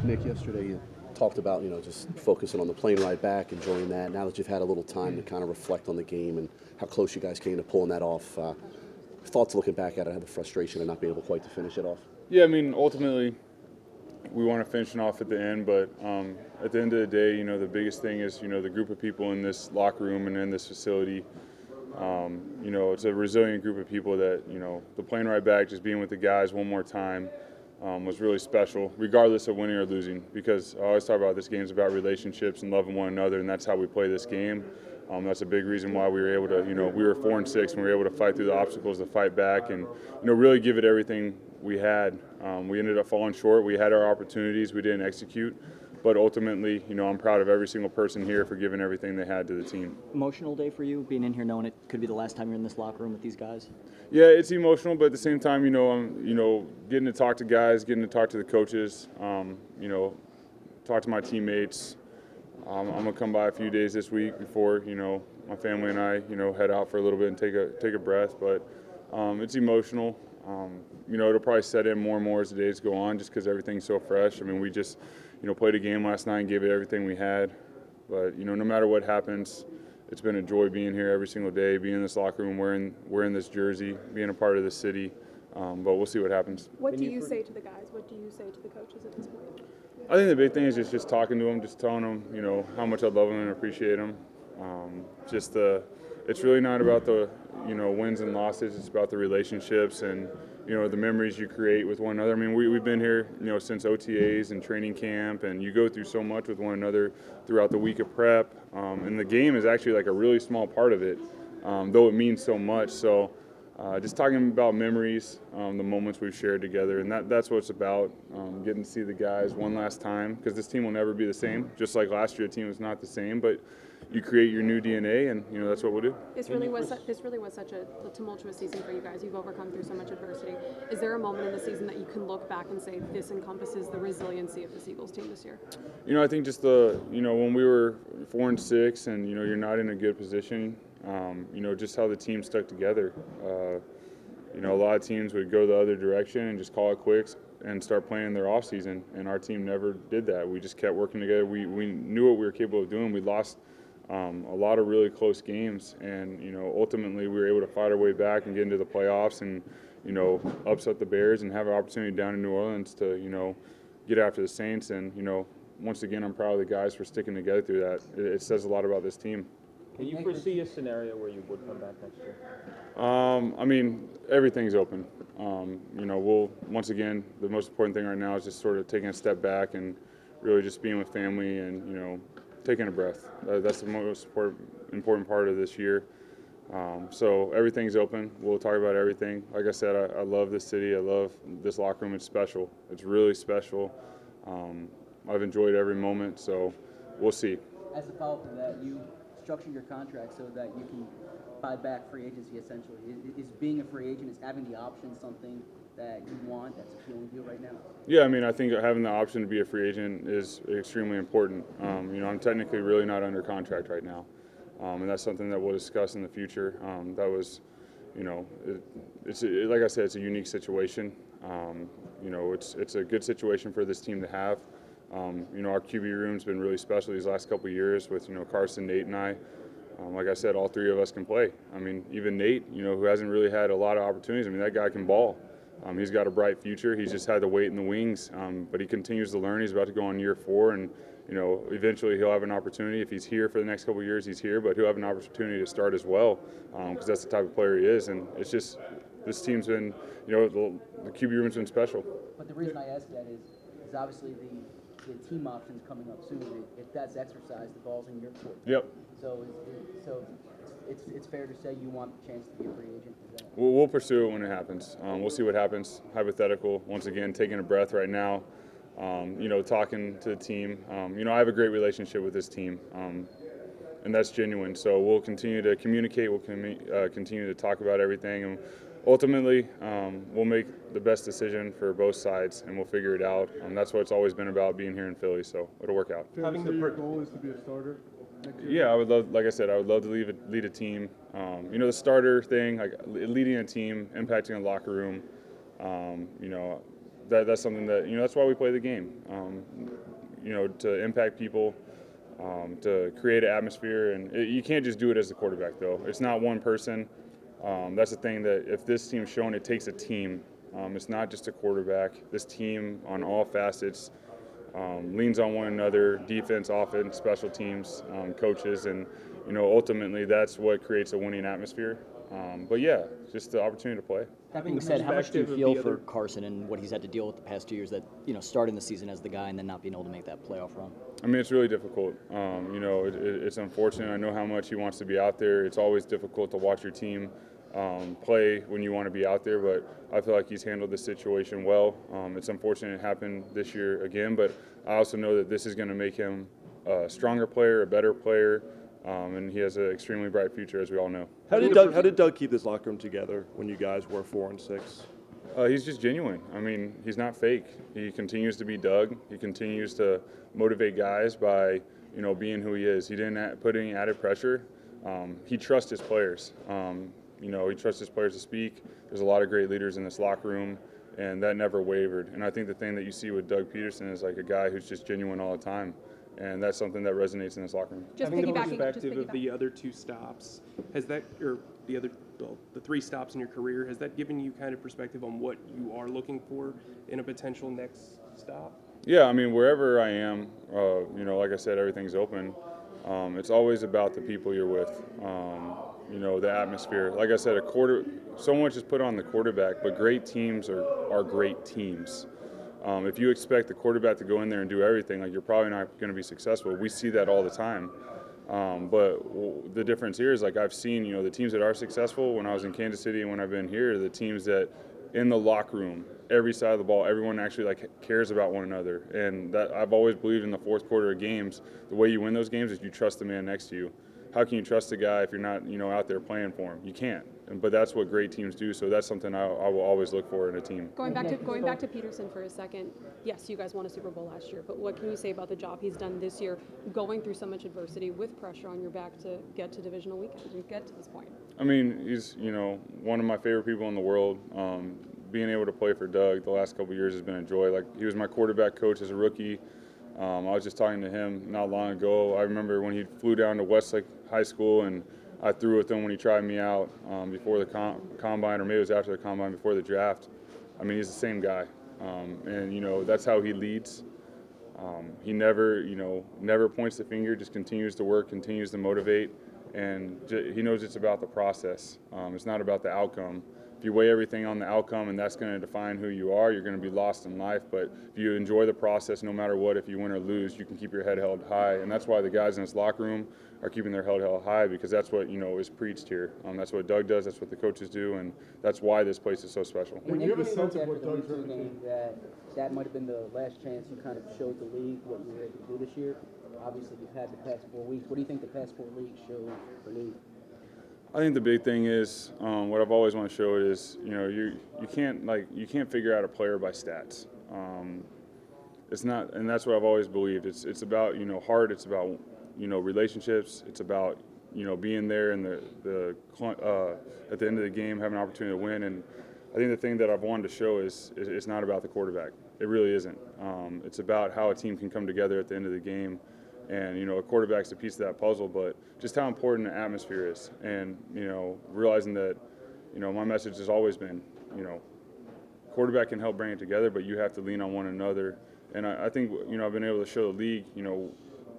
Nick, yesterday you talked about, just focusing on the plane ride back, enjoying that. Now that you've had a little time to kind of reflect on the game and how close you guys came to pulling that off, thoughts looking back at it, the frustration of not being able quite to finish it off? Yeah, I mean, ultimately, we want to finish it off at the end, but at the end of the day, the biggest thing is, the group of people in this locker room and in this facility. It's a resilient group of people that, the plane ride back, just being with the guys one more time, was really special, regardless of winning or losing, because I always talk about this game's about relationships and loving one another, and that's how we play this game. That's a big reason why we were able to, we were 4-6, and we were able to fight through the obstacles to fight back and, really give it everything we had. We ended up falling short. We had our opportunities. We didn't execute. But ultimately, I'm proud of every single person here for giving everything they had to the team. Emotional day for you, being in here knowing it could be the last time you're in this locker room with these guys? Yeah, it's emotional, but at the same time, I'm, getting to talk to guys, getting to talk to the coaches, talk to my teammates. I'm gonna come by a few days this week before, my family and I, head out for a little bit and take a breath. But it's emotional. It'll probably set in more and more as the days go on, just because everything's so fresh. I mean, we just, played a game last night and gave it everything we had. But no matter what happens, it's been a joy being here every single day, being in this locker room, wearing this jersey, being a part of the city. But we'll see what happens. What do you say to the guys? What do you say to the coaches at this point? I think the big thing is just talking to them, just telling them, how much I love them and appreciate them. It's really not about the, wins and losses. It's about the relationships and, the memories you create with one another. I mean, we've been here, since OTAs and training camp, and you go through so much with one another throughout the week of prep. And the game is actually like a really small part of it, though it means so much. So just talking about memories, the moments we've shared together, and that's what it's about, getting to see the guys one last time, because this team will never be the same. Just like last year, the team was not the same, but you create your new DNA, and that's what we'll do. This really was such a tumultuous season for you guys. You've overcome through so much adversity. Is there a moment in the season that you can look back and say this encompasses the resiliency of this Eagles team this year? I think just when we were 4-6, and you're not in a good position, just how the team stuck together. A lot of teams would go the other direction and just call it quits and start playing their off season, and our team never did that. We just kept working together. We knew what we were capable of doing. We lost a lot of really close games, and ultimately we were able to fight our way back and get into the playoffs and upset the Bears and have an opportunity down in New Orleans to get after the Saints. And once again, I'm proud of the guys for sticking together through that. It says a lot about this team. Can you foresee a scenario where you would come back next year? I mean, everything's open. We'll, once again, the most important thing right now is just sort of taking a step back and really just being with family and taking a breath. That's the most important part of this year. So everything's open. We'll talk about everything. Like I said, I love this city. I love this locker room. It's special. It's really special. I've enjoyed every moment, so we'll see. As a follow-up to that, you structure your contract so that you can buy back free agency, essentially. Is being a free agent, is having the option something that you want, that's appealing to you right now? Yeah, I mean, I think having the option to be a free agent is extremely important. I'm technically really not under contract right now, and that's something that we'll discuss in the future. That was, like I said, it's a unique situation. It's a good situation for this team to have. Our QB room's been really special these last couple of years with, Carson, Nate, and I. Like I said, all three of us can play. I mean, even Nate, who hasn't really had a lot of opportunities, I mean, that guy can ball. He's got a bright future. He's just had to wait in the wings, but he continues to learn. He's about to go on year 4, and, eventually he'll have an opportunity. If he's here for the next couple of years, he's here, but he'll have an opportunity to start as well, because that's the type of player he is. And it's just, this team's been, the QB room's been special. But the reason I ask that is obviously the team option's coming up soon. If that's exercised, the ball's in your court. Yep. So it's fair to say you want the chance to be a free agent. We'll pursue it when it happens. We'll see what happens. Hypothetical, once again, taking a breath right now. Talking to the team. I have a great relationship with this team, and that's genuine. So we'll continue to communicate. We'll continue to talk about everything, and ultimately, we'll make the best decision for both sides, and we'll figure it out. That's what it's always been about, being here in Philly. So it'll work out. Having your goal is to be a starter. Yeah, I would love, like I said, I would love to lead a team. The starter thing, like leading a team, impacting a locker room. that's something that, that's why we play the game, to impact people, to create an atmosphere. And you can't just do it as the quarterback, though. It's not one person. That's the thing that if this team's shown, it takes a team. It's not just a quarterback. This team on all facets leans on one another, defense, offense, special teams, coaches, and, ultimately that's what creates a winning atmosphere. But yeah, just the opportunity to play. That being said, how much do you feel for Carson and what he's had to deal with the past 2 years that, starting the season as the guy and then not being able to make that playoff run? I mean, it's really difficult. It's unfortunate. I know how much he wants to be out there. It's always difficult to watch your team play when you want to be out there, but I feel like he's handled the situation well. It's unfortunate it happened this year again, but I also know that this is going to make him a stronger player, a better player, and he has an extremely bright future, as we all know. How did Doug keep this locker room together when you guys were 4-6? He's just genuine. I mean, he's not fake. He continues to be Doug. He continues to motivate guys by, being who he is. He didn't put any added pressure. He trusts his players. He trusts his players to speak. There's a lot of great leaders in this locker room, and that never wavered. And I think the thing that you see with Doug Peterson is like a guy who's just genuine all the time. And that's something that resonates in this locker room. Just Having the piggybacking. perspective of the other 2 stops, has that, or the 3 stops in your career, has that given you kind of perspective on what you are looking for in a potential next stop? Yeah, I mean, wherever I am, like I said, everything's open. It's always about the people you're with, the atmosphere. Like I said, so much is put on the quarterback, but great teams are great teams. If you expect the quarterback to go in there and do everything, you're probably not going to be successful. We see that all the time. But the difference here is, I've seen, the teams that are successful when I was in Kansas City and when I've been here, the teams that in the locker room, every side of the ball, everyone actually cares about one another. And that I've always believed in the fourth quarter of games, the way you win those games is you trust the man next to you. How can you trust a guy if you're not, out there playing for him? You can't. But that's what great teams do. So that's something I will always look for in a team. Going back to Peterson for a second. Yes, you guys won a Super Bowl last year, but what can you say about the job he's done this year, going through so much adversity with pressure on your back to get to divisional weekend and get to this point? I mean, he's one of my favorite people in the world. Being able to play for Doug the last couple of years has been a joy. He was my quarterback coach as a rookie. I was just talking to him not long ago. I remember when he flew down to Westlake High School, and I threw with him when he tried me out before the combine, or maybe it was after the combine, before the draft. I mean, he's the same guy, and that's how he leads. He never points the finger, just continues to work, continues to motivate, and he knows it's about the process. It's not about the outcome. If you weigh everything on the outcome and that's going to define who you are, you're going to be lost in life. But if you enjoy the process, no matter what, if you win or lose, you can keep your head held high. And that's why the guys in this locker room are keeping their head held high, because that's what, is preached here. That's what Doug does, that's what the coaches do, and that's why this place is so special. When you have a sense of what Doug's game, that might have been the last chance you kind of showed the league what you were able to do this year. Obviously, you've had the past 4 weeks. What do you think the past 4 weeks showed for league? I think the big thing is what I've always wanted to show is you can't figure out a player by stats. It's not, and that's what I've always believed. It's about heart. It's about relationships. It's about being there and the at the end of the game having an opportunity to win. And I think the thing that I've wanted to show is it's not about the quarterback. It really isn't. It's about how a team can come together at the end of the game. And, a quarterback's a piece of that puzzle, but just how important the atmosphere is. And, realizing that, my message has always been, quarterback can help bring it together, but you have to lean on one another. And I think, I've been able to show the league,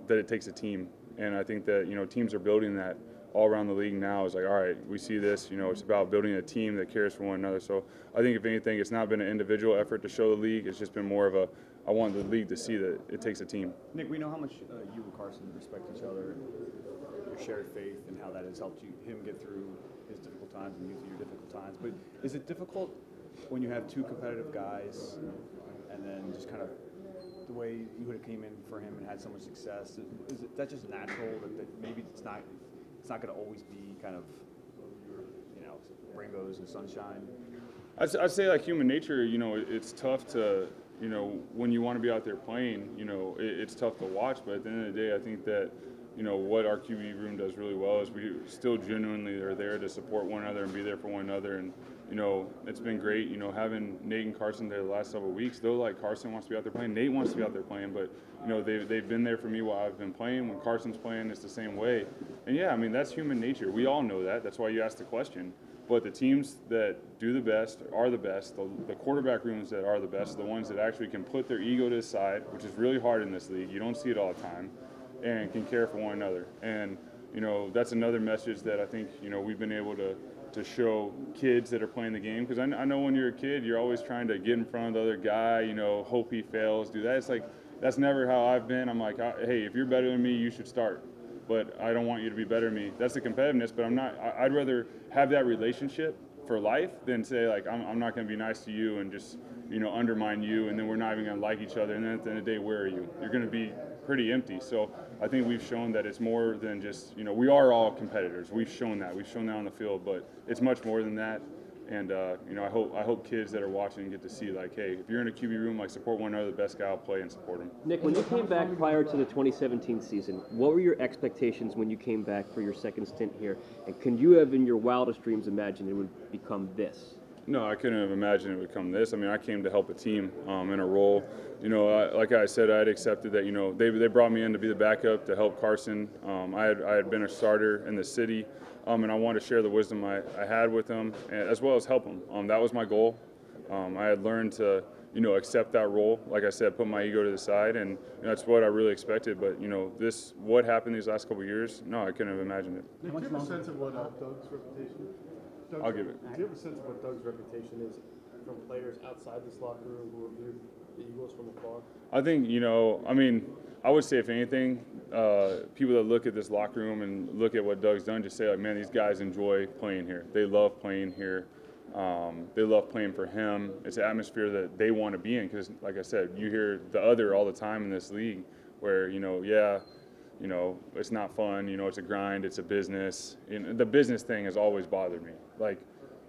that it takes a team. And I think that, teams are building that all around the league now. It's all right, we see this, it's about building a team that cares for one another. So I think if anything, it's not been an individual effort to show the league. It's just been more of I want the league to see that it takes a team. Nick, we know how much you and Carson respect each other and your shared faith and how that has helped him get through his difficult times and you through your difficult times. But is it difficult when you have 2 competitive guys and then just kind of the way you would have came in for him and had so much success? Is that just natural that maybe it's not going to always be kind of rainbows and sunshine? I'd say human nature, it's tough to, when you want to be out there playing, it's tough to watch. But at the end of the day, I think that, what our QB room does really well is we still genuinely are there to support one another and be there for one another. And, you know, it's been great, you know, having Nate and Carson there the last several weeks. Though, like, Carson wants to be out there playing, Nate wants to be out there playing, but, you know, they've been there for me while I've been playing. When Carson's playing, it's the same way. And, yeah, I mean, that's human nature. We all know that. That's why you asked the question. But the teams that do the best are the best. The quarterback rooms that are the best are the ones that actually can put their ego to the side, which is really hard in this league. You don't see it all the time, and can care for one another. And, you know, that's another message that I think, you know, we've been able to show kids that are playing the game. Because I know when you're a kid, you're always trying to get in front of the other guy, you know, hope he fails, do that. It's like, that's never how I've been. I'm like, hey, if you're better than me, you should start. But I don't want you to be better than me. That's the competitiveness, but I'd rather have that relationship for life than say, like, I'm not going to be nice to you and just, you know, undermine you, and then we're not even going to like each other, and then at the end of the day, where are you? You're going to be pretty empty. So I think we've shown that it's more than just, you know, we are all competitors. We've shown that on the field, but it's much more than that. And, you know, I hope kids that are watching get to see, like, hey, if you're in a QB room, like, support one another, the best guy will play and support him. Nick, when you came back prior to the 2017 season, what were your expectations when you came back for your second stint here? And can you have, in your wildest dreams, imagined it would become this? No, I couldn't have imagined it would come this. I mean, I came to help a team in a role. You know, like I said, I had accepted that, you know, they brought me in to be the backup to help Carson. I had been a starter in the city, and I wanted to share the wisdom I had with him, as well as help him. That was my goal. I had learned to, you know, accept that role. Like I said, put my ego to the side, and you know, that's what I really expected. But, you know, what happened these last couple of years, no, I couldn't have imagined it. Nick, do you have a sense of what Doug's reputation is? I'll give it. Do you have a sense of what Doug's reputation is from players outside this locker room who have viewed the Eagles from afar? I think, you know, I mean, I would say if anything, people that look at this locker room and look at what Doug's done just say, like, man, these guys enjoy playing here. They love playing here. They love playing for him. It's an atmosphere that they want to be in because, like I said, you hear the other all the time in this league where, you know, yeah, you know, it's not fun, you know, it's a grind, it's a business. And the business thing has always bothered me. Like,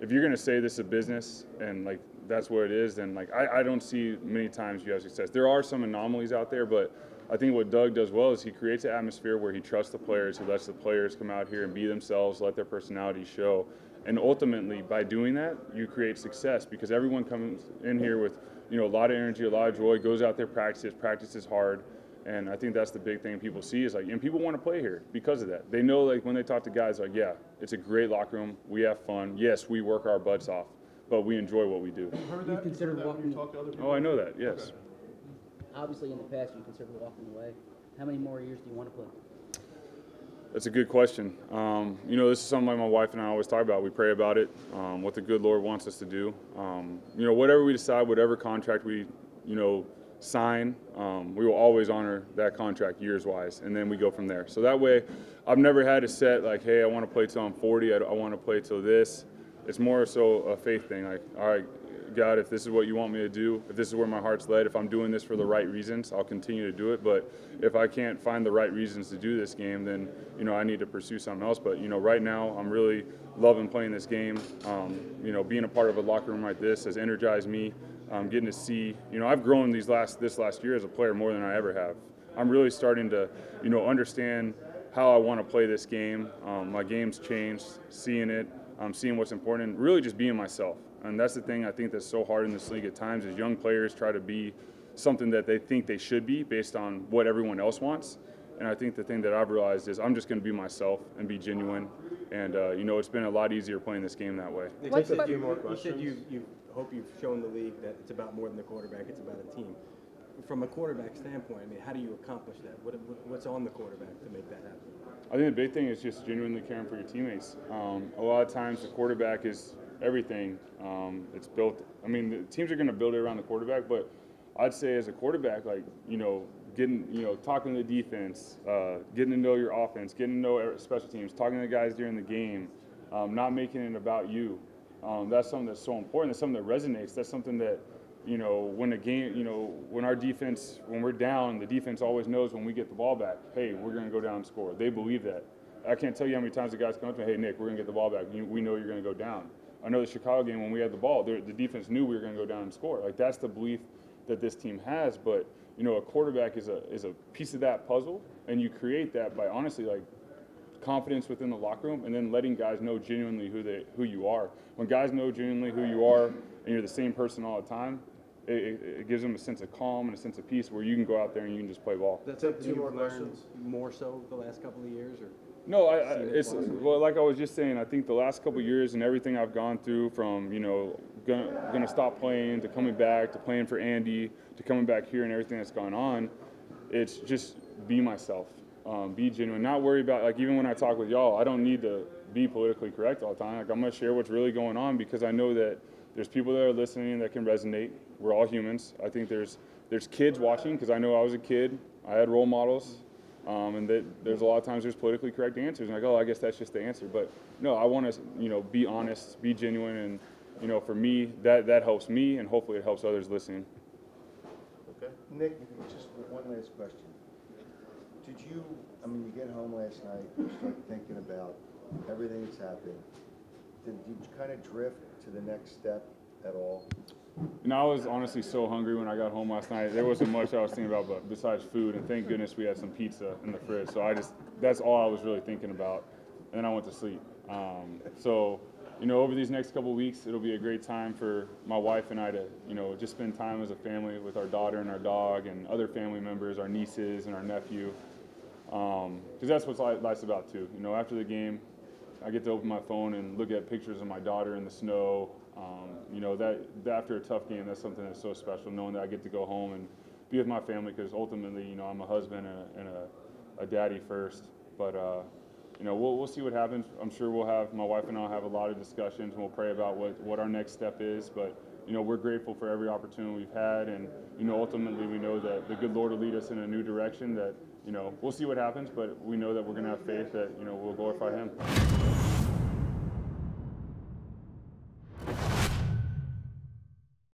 if you're going to say this is a business and, like, that's what it is, then, like, I don't see many times you have success. There are some anomalies out there, but I think what Doug does well is he creates an atmosphere where he trusts the players, he lets the players come out here and be themselves, let their personality show. And ultimately, by doing that, you create success because everyone comes in here with, you know, a lot of energy, a lot of joy, goes out there, practices hard. And I think that's the big thing people see is, like, and people want to play here because of that. They know, like, when they talk to guys, like, yeah, it's a great locker room. We have fun. Yes, we work our butts off, but we enjoy what we do. You heard that? You considered when walking? you talk to other people? Oh, I know that, yes. Okay. Obviously, in the past, you considered walking away. How many more years do you want to play? That's a good question. You know, this is something like my wife and I always talk about. We pray about it, what the good Lord wants us to do. You know, whatever we decide, whatever contract we, you know, sign, we will always honor that contract years-wise, and then we go from there. So that way, I've never had a set like, hey, I want to play till I'm 40, I want to play till this. It's more so a faith thing, like, all right, God, if this is what you want me to do, if this is where my heart's led, if I'm doing this for the right reasons, I'll continue to do it. But if I can't find the right reasons to do this game, then, you know, I need to pursue something else. But, you know, right now, I'm really loving playing this game. You know, being a part of a locker room like this has energized me. Getting to see, you know, I've grown this last year as a player more than I ever have. I'm really starting to, you know, understand how I want to play this game. My game's changed, seeing it, seeing what's important, and really just being myself. And that's the thing I think that's so hard in this league at times is young players try to be something that they think they should be based on what everyone else wants. And I think the thing that I've realized is I'm just going to be myself and be genuine. And, you know, it's been a lot easier playing this game that way. Nick, you said you hope you've shown the league that it's about more than the quarterback, it's about a team. From a quarterback standpoint, I mean, how do you accomplish that? What's on the quarterback to make that happen? I think the big thing is just genuinely caring for your teammates. A lot of times the quarterback is everything. It's built, I mean, the teams are going to build it around the quarterback, but I'd say as a quarterback, like, you know, talking to the defense, getting to know your offense, getting to know special teams, talking to the guys during the game, not making it about you. That's something that's so important. That's something that resonates. That's something that, you know, when the game, you know, when we're down, the defense always knows when we get the ball back, hey, we're going to go down and score. They believe that. I can't tell you how many times the guys come up to me, hey, Nick, we're going to get the ball back. We know you're going to go down. I know the Chicago game when we had the ball, the defense knew we were going to go down and score. Like, that's the belief that this team has. But, you know, a quarterback is a piece of that puzzle, and you create that by honestly, like, confidence within the locker room, and then letting guys know genuinely who you are. When guys know genuinely who you are and you're the same person all the time, it gives them a sense of calm and a sense of peace where you can go out there and you can just play ball. That's something you've learned more so the last couple of years, or? No, well, like I was just saying, I think the last couple of years and everything I've gone through, from gonna stop playing to coming back to playing for Andy to coming back here and everything that's gone on, it's just be myself, be genuine, not worry about, like, even when I talk with y'all, I don't need to be politically correct all the time. Like, I'm gonna share what's really going on because I know that there's people that are listening that can resonate. We're all humans. I think there's kids watching because I know I was a kid. I had role models. And there's a lot of times there's politically correct answers, and like, oh, I guess that's just the answer. But no, I want to, be honest, be genuine, and for me, that helps me, and hopefully it helps others listening. Okay. Nick, just one last question. Did you, you get home last night, you start thinking about everything that's happened. Did you kind of drift to the next step at all? I was honestly so hungry when I got home last night. There wasn't much I was thinking about, but besides food, and thank goodness we had some pizza in the fridge. So that's all I was really thinking about. And then I went to sleep. Over these next couple of weeks, it'll be a great time for my wife and I to, just spend time as a family with our daughter and our dog and other family members, our nieces and our nephew. Because that's what's nice about too. After the game, I get to open my phone and look at pictures of my daughter in the snow. That after a tough game, that's something that's so special, knowing that I get to go home and be with my family, because ultimately, I'm a husband and a daddy first. But, we'll see what happens. I'm sure my wife and I will have a lot of discussions, and we'll pray about what our next step is. But, we're grateful for every opportunity we've had, and, ultimately we know that the good Lord will lead us in a new direction that, we'll see what happens, but we know that we're going to have faith that, we'll glorify Him.